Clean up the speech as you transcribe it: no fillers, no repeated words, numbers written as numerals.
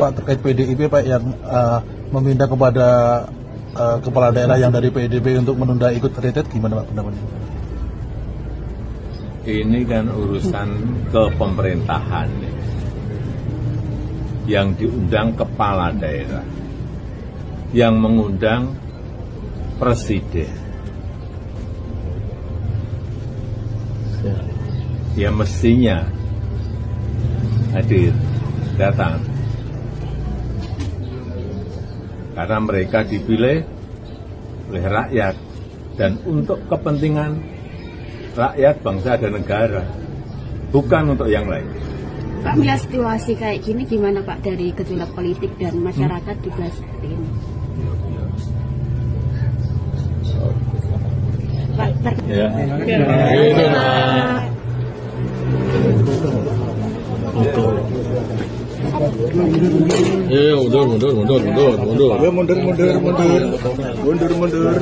Pak, terkait PDIP Pak yang meminta kepada kepala daerah yang dari PDIP untuk menunda ikut retret, gimana Pak pendapatnya? Ini kan urusan kepemerintahan yang diundang kepala daerah, yang mengundang presiden. Ya mestinya hadir, datang. Karena mereka dipilih oleh rakyat dan untuk kepentingan rakyat, bangsa, dan negara, bukan untuk yang lain. Pak, melihat situasi kayak gini gimana Pak, dari gejolak politik dan masyarakat juga seperti ini? Pak, mundur.